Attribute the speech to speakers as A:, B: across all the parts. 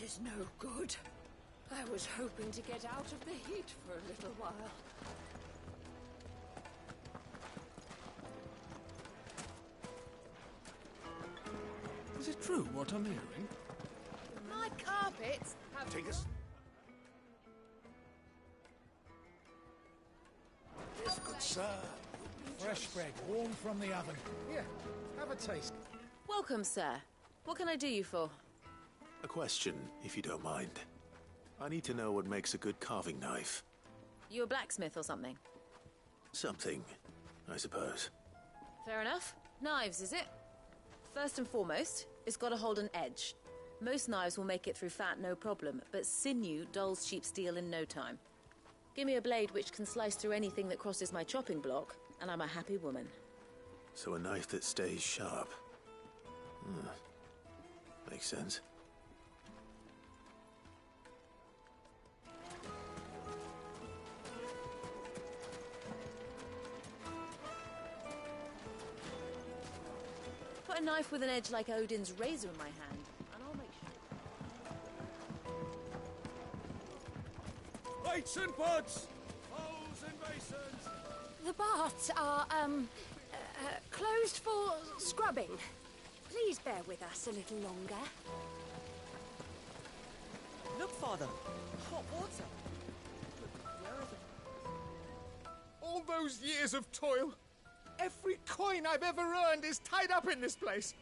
A: is no good. I was hoping to get out of the heat for a little while.
B: Is it true what I'm hearing?
A: My carpets have...
B: Take us.
A: This
B: Good sir. Fresh bread, warm from the oven. Here, have a taste.
C: Welcome, sir. What can I do you for?
D: A question, if you don't mind. I need to know what makes a good carving knife.
C: You a blacksmith or something?
D: Something, I suppose.
C: Fair enough. Knives, is it? First and foremost, it's got to hold an edge. Most knives will make it through fat, no problem, but sinew dulls cheap steel in no time. Give me a blade which can slice through anything that crosses my chopping block, and I'm a happy woman.
D: So a knife that stays sharp. Makes sense.
C: Put a knife with an edge like Odin's razor in my hand, and I'll make sure.
B: Plates and pots! Bowls and basins!
A: The baths are, closed for scrubbing. Please bear with us a little longer.
E: Look, Father. Hot water. Where are they?
F: All those years of toil. Every coin I've ever earned is tied up in this place.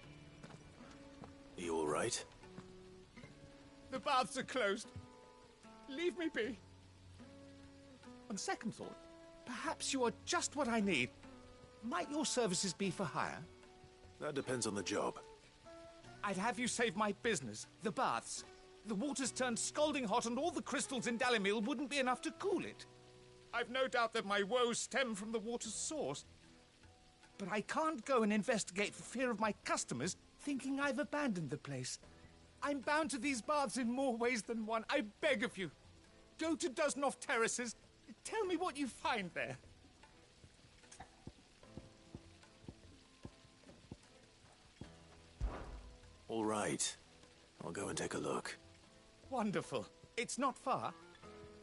D: Are you all right?
F: The baths are closed. Leave me be. On second thought, perhaps you are just what I need. Might your services be for hire?
D: That depends on the job.
F: I'd have you save my business, the baths. The water's turned scalding hot and all the crystals in Dalimil wouldn't be enough to cool it. I've no doubt that my woes stem from the water's source. But I can't go and investigate for fear of my customers thinking I've abandoned the place. I'm bound to these baths in more ways than one. I beg of you. Go to Dusnoff Terraces. Tell me what you find there.
D: All right. I'll go and take a look.
F: Wonderful. It's not far.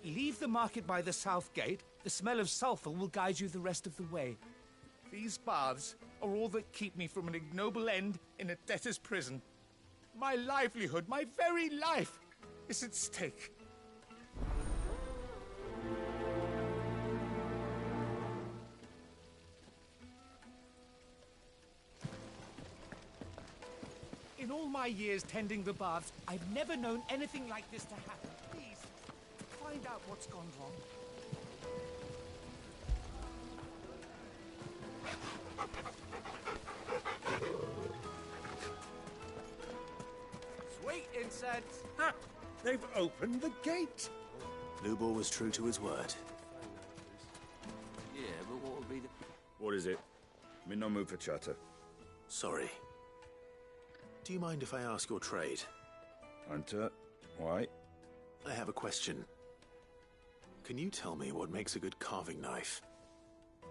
F: Leave the market by the south gate. The smell of sulphur will guide you the rest of the way. These baths are all that keep me from an ignoble end in a debtor's prison. My livelihood, my very life, is at stake. In all my years tending the baths, I've never known anything like this to happen. Please, find out what's gone wrong.
E: Sweet incense.
B: Ha! They've opened the gate!
D: Lubor was true to his word.
E: Yeah, but what would be the...
G: What is it? I'm in no mood for chatter.
D: Sorry. Do you mind if I ask your trade?
G: Hunter, why?
D: I have a question. Can you tell me what makes a good carving knife?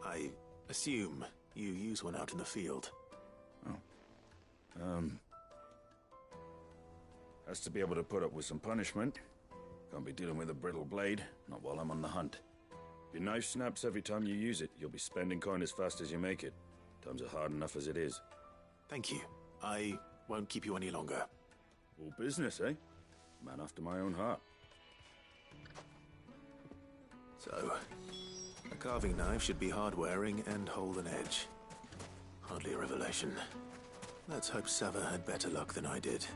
D: I assume you use one out in the field.
G: Has to be able to put up with some punishment. Can't be dealing with a brittle blade, not while I'm on the hunt. If your knife snaps every time you use it, you'll be spending coin as fast as you make it. Times are hard enough as it is.
D: Thank you. I won't keep you any longer.
G: All business, eh? Man after my own heart.
D: So, a carving knife should be hard-wearing and hold an edge. Hardly a revelation. Let's hope Sava had better luck than I did.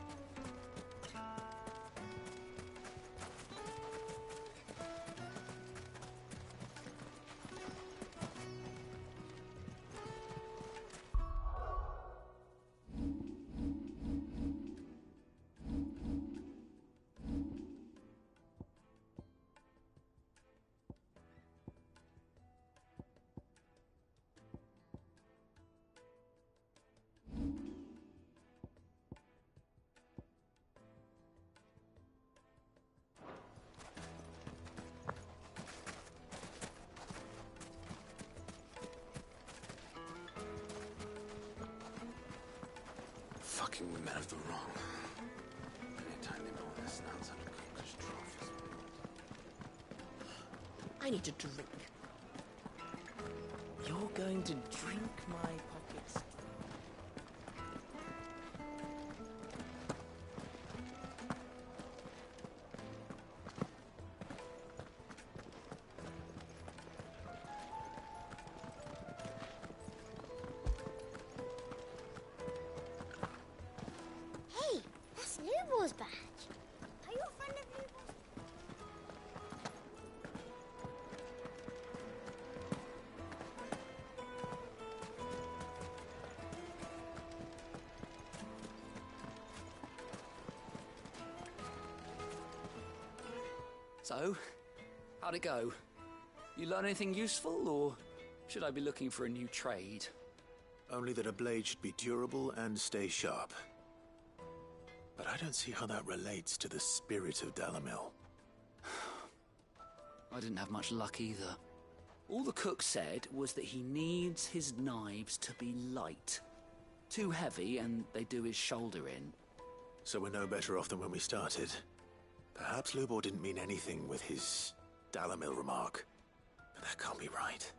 D: Fucking women of the wrong. Anytime they know this.
E: I need a drink. You're going to drink my pockets?
H: Hey, that's Lubor's badge. Are you a friend of Lubor's?
I: So, how'd it go? You learn anything useful, or should I be looking for a new trade?
D: Only that a blade should be durable and stay sharp. But I don't see how that relates to the spirit of Dalamil.
I: I didn't have much luck either. All the cook said was that he needs his knives to be light. Too heavy and they do his shoulder in.
D: So we're no better off than when we started. Perhaps Lubor didn't mean anything with his Dalamil remark. But that can't be right.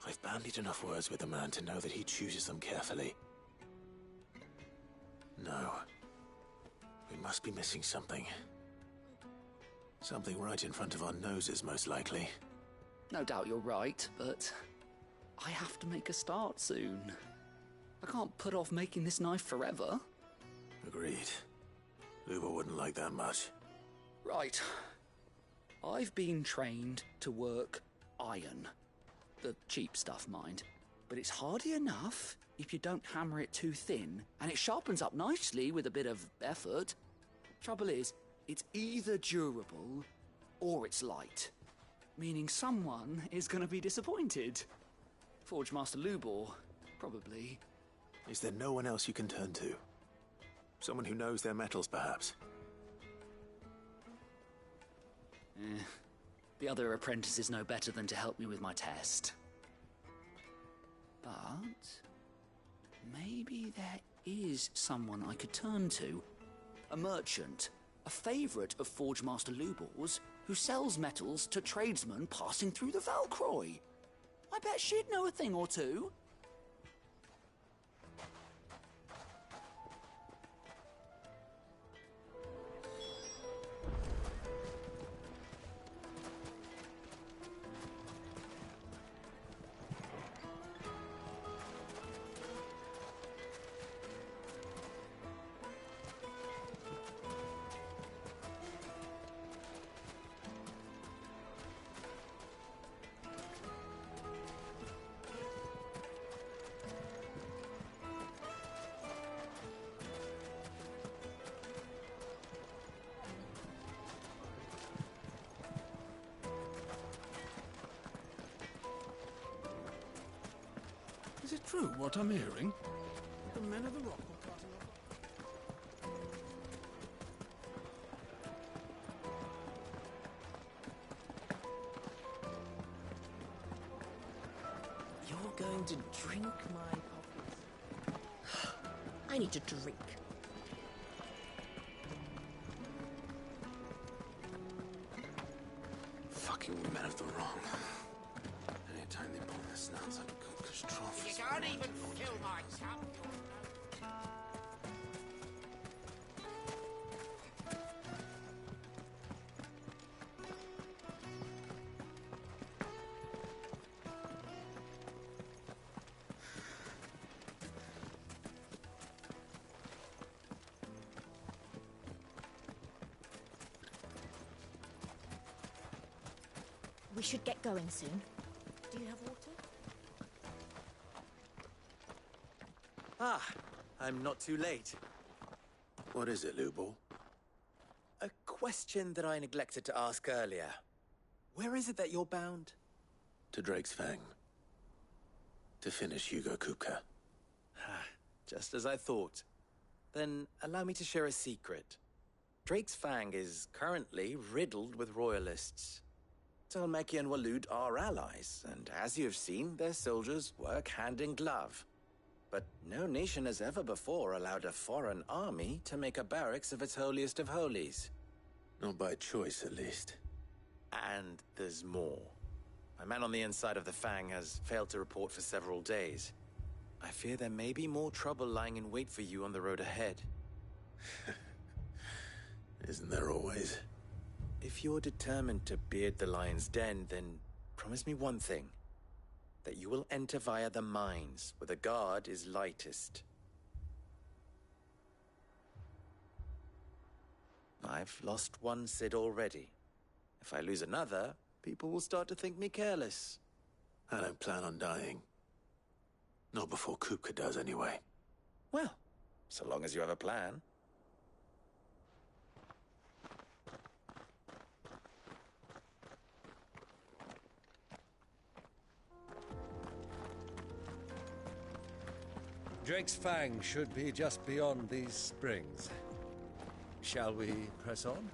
D: I've bandied enough words with the man to know that he chooses them carefully. No. We must be missing something. Something right in front of our noses, most likely.
I: No doubt you're right, but I have to make a start soon. I can't put off making this knife forever.
D: Agreed. Lubor wouldn't like that much.
I: Right. I've been trained to work iron. The cheap stuff, mind. But it's hardy enough if you don't hammer it too thin, and it sharpens up nicely with a bit of effort. Trouble is, it's either durable or it's light. Meaning someone is going to be disappointed. Forge Master Lubor, probably.
D: Is there no one else you can turn to? Someone who knows their metals, perhaps?
I: The other apprentices know better than to help me with my test. But maybe there is someone I could turn to. A merchant, a favourite of Forge Master Lubor's, who sells metals to tradesmen passing through the Valcroy. I bet she'd know a thing or two.
B: Is it true what I'm hearing? The men of the rock were cutting off.
E: You're going to drink my pockets? I need a drink.
D: Fucking men of the wrong. Anytime they pull their snouts out of cookers' troughs.
J: You can't even fill my cup.
H: We should get going soon. Do you have water?
K: Ah, I'm not too late.
D: What is it, Lubor?
K: A question that I neglected to ask earlier. Where is it that you're bound?
D: To Drake's Fang. To finish Hugo Kupka.
K: Just as I thought. Then allow me to share a secret. Drake's Fang is currently riddled with royalists. Talmeki and Waloed are allies, and as you have seen, their soldiers work hand in glove. but no nation has ever before allowed a foreign army to make a barracks of its holiest of holies.
D: Not by choice, at least.
K: And there's more. My man on the inside of the Fang has failed to report for several days. I fear there may be more trouble lying in wait for you on the road ahead.
D: Isn't there always?
K: If you're determined to beard the lion's den, then promise me one thing. That you will enter via the mines, where the guard is lightest. I've lost one Cid already. If I lose another, people will start to think me careless.
D: I don't plan on dying. Not before Kupka does, anyway.
K: Well, so long as you have a plan.
L: Drake's Fang should be just beyond these springs. Shall we press on?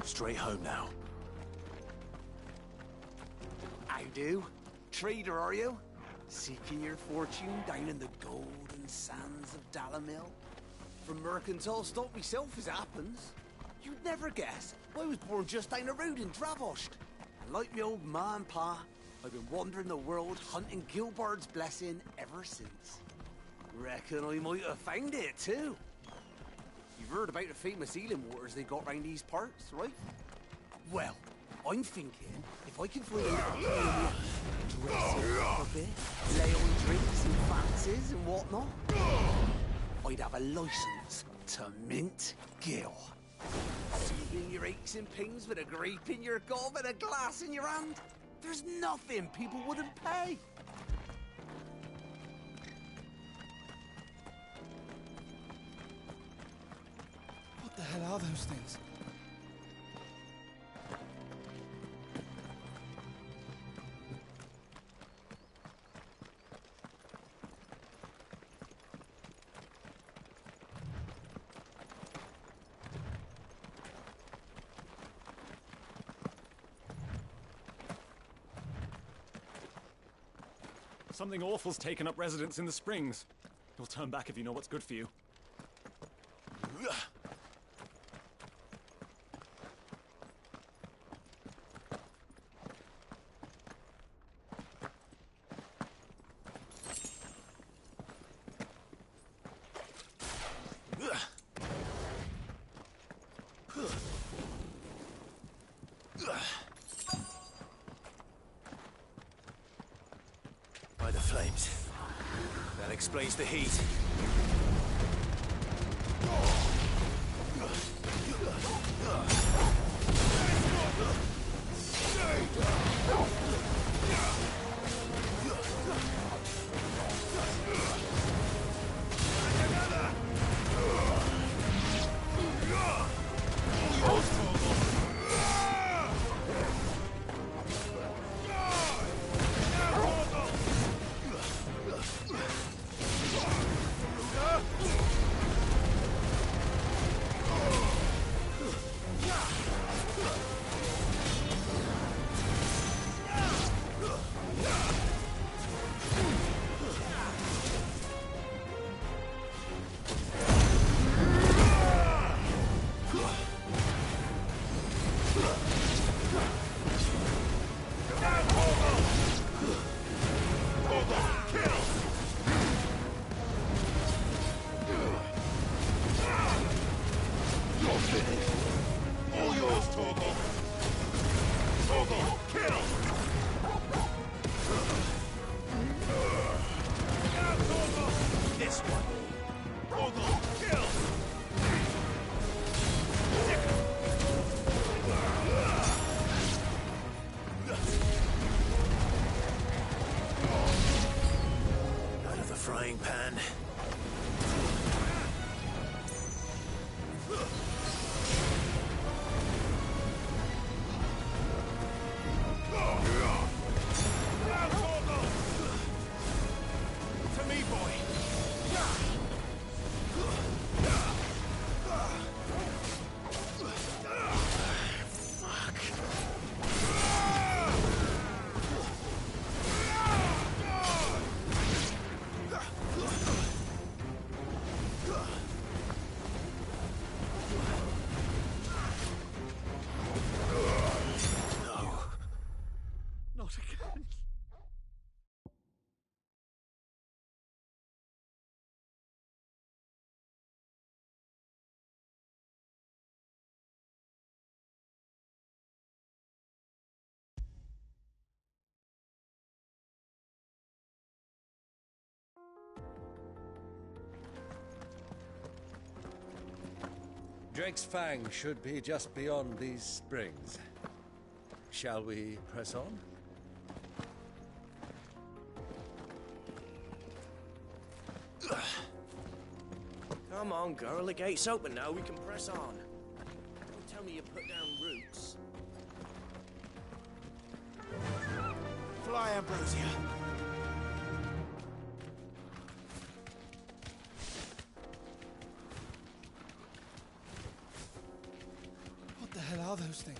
D: Straight home now.
M: How do? Trader, are you? Seeking your fortune down in the golden sands of Dalamil? From mercantile stock myself, as it happens. You'd never guess. I was born just down the road in Dravost. And like me old ma and pa, I've been wandering the world hunting Gilbard's blessing ever since. Reckon I might have found it, too. You've heard about the famous healing waters they got round these parts, right? Well, I'm thinking if I can find a dress it up a bit, lay on drinks and fancies and whatnot, I'd have a license to mint Gil. Soothing your aches and pains with a grape in your gob and a glass in your hand. There's nothing people wouldn't pay.
F: What the hell are those things?
N: Something awful's taken up residence in the springs. You'll turn back if you know what's good for you.
D: By the flames. That explains the heat.
J: This one. Kill!
D: frying pan.
B: To me, boy. Not again.
L: Drake's Fang should be just beyond these springs. Shall we press on?
E: Come on, girl. The gate's open now. We can press on. Don't tell me you put down roots.
M: Fly, Ambrosia.
B: What the hell are those things?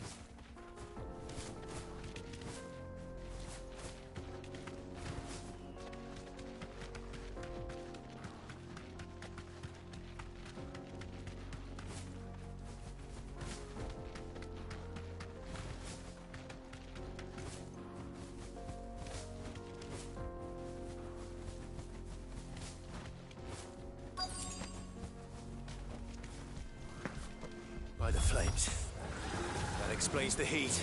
D: By the flames. That explains the heat.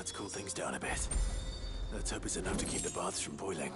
D: That's cooled things down a bit. Let's hope it's enough to keep the baths from boiling.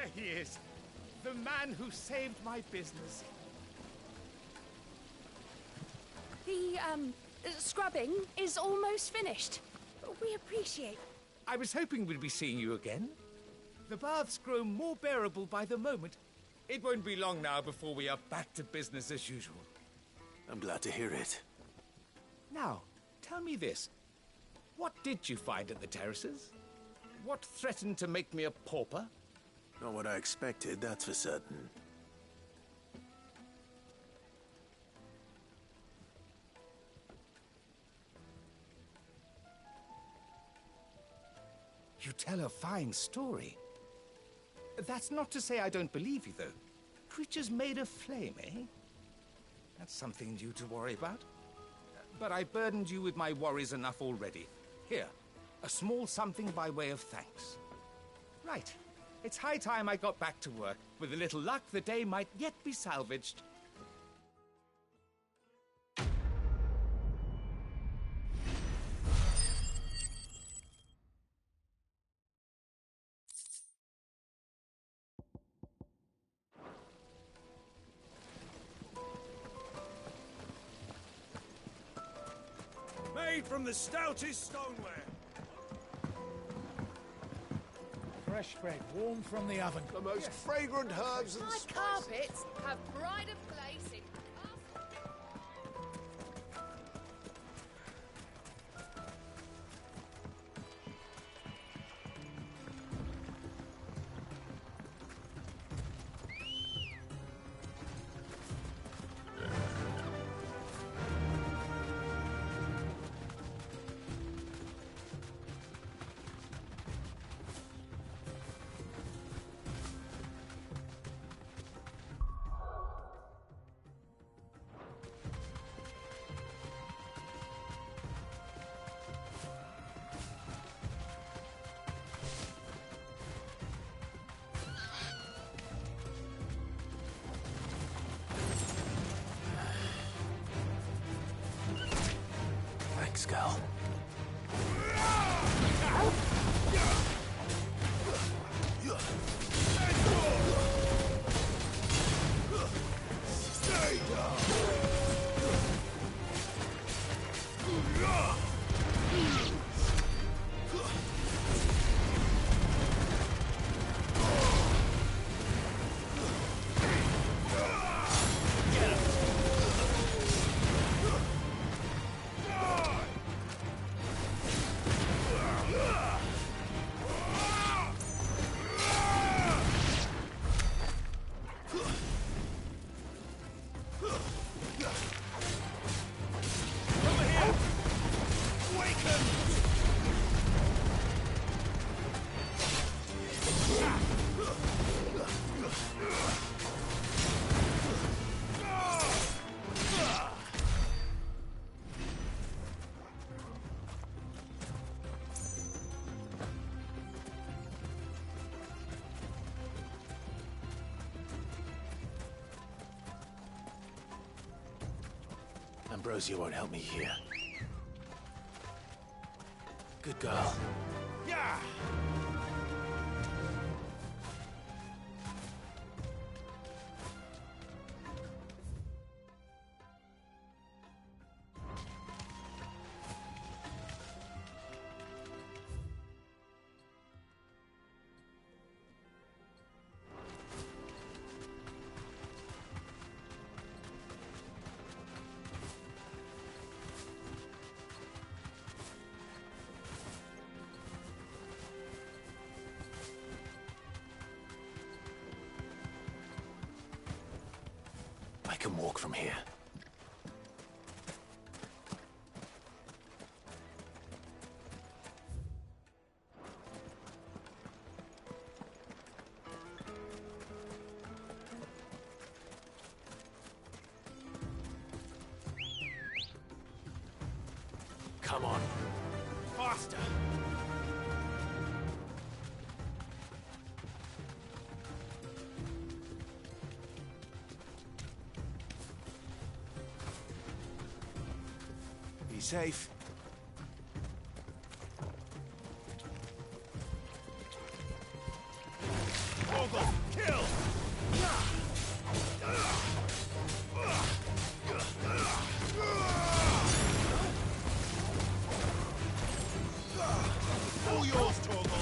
F: There he is. The man who saved my business.
A: The, scrubbing is almost finished. We appreciate...
F: I was hoping we'd be seeing you again. The baths grow more bearable by the moment. It won't be long now before we are back to business as usual.
D: I'm glad to hear it.
F: Now, tell me this. What did you find at the terraces? What threatened to make me a pauper?
D: Not what I expected, that's for certain.
F: You tell a fine story. That's not to say I don't believe you, though. Creatures made of flame, eh? That's something new to worry about. But I burdened you with my worries enough already. Here, a small something by way of thanks. Right. It's high time I got back to work. With a little luck, the day might yet be salvaged.
G: Made from the stoutest stoneware.
J: Fresh bread, warm from the oven.
M: The most fragrant herbs and
C: My
M: spices.
C: carpets have pride of place in
D: Thanks, Gal.
M: Stay down.
D: Ambrosia won't help me here. Good girl.
F: Yeah!
D: I can walk from here. Come on.
B: Faster! Be safe. Vogel, kill! All yours, Torgal.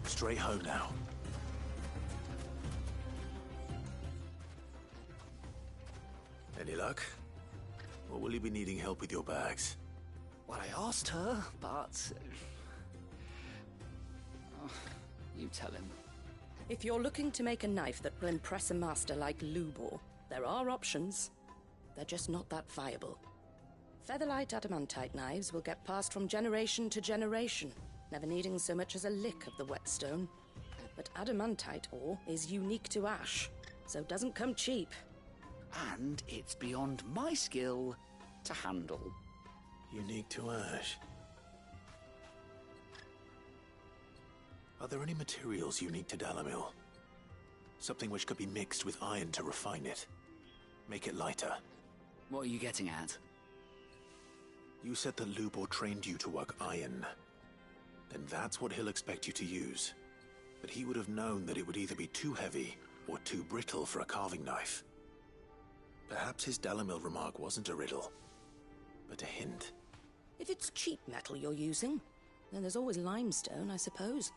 D: Straight home now. Any luck? Or will you be needing help with your bags?
I: Well, I asked her, but... you tell him.
O: If you're looking to make a knife that will impress a master like Lubor, there are options. They're just not that viable. Featherlight adamantite knives will get passed from generation to generation, never needing so much as a lick of the whetstone. But adamantite ore is unique to ash, so doesn't come cheap.
I: And it's beyond my skill to handle.
D: Unique to ash. Are there any materials unique to Dalamil? Something which could be mixed with iron to refine it. Make it lighter.
I: What are you getting at?
D: You said that Lubor trained you to work iron. Then that's what he'll expect you to use. But he would have known that it would either be too heavy or too brittle for a carving knife. Perhaps his Dalamil remark wasn't a riddle, but a hint.
O: If it's cheap metal you're using, then there's always limestone, I suppose.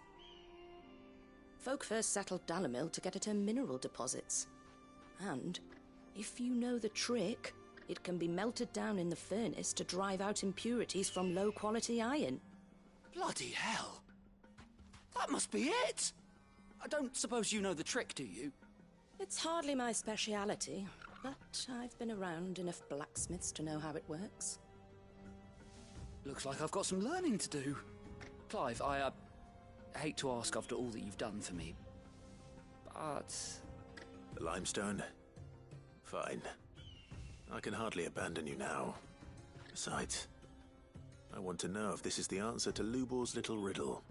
O: Folk first settled Dalamil to get at her mineral deposits. And, if you know the trick, it can be melted down in the furnace to drive out impurities from low-quality iron.
I: Bloody hell! That must be it! I don't suppose you know the trick, do you?
O: It's hardly my speciality, but I've been around enough blacksmiths to know how it works.
I: Looks like I've got some learning to do. Clive, I hate to ask after all that you've done for me, but...
D: The limestone? Fine. I can hardly abandon you now. Besides, I want to know if this is the answer to Lubor's little riddle.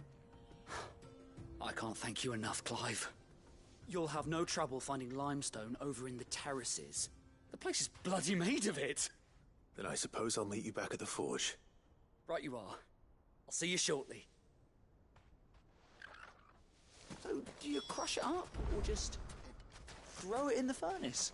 I: I can't thank you enough, Clive. You'll have no trouble finding limestone over in the terraces. The place is bloody made of it.
D: Then I suppose I'll meet you back at the forge.
I: Right you are. I'll see you shortly. So, do you crush it up, or just throw it in the furnace?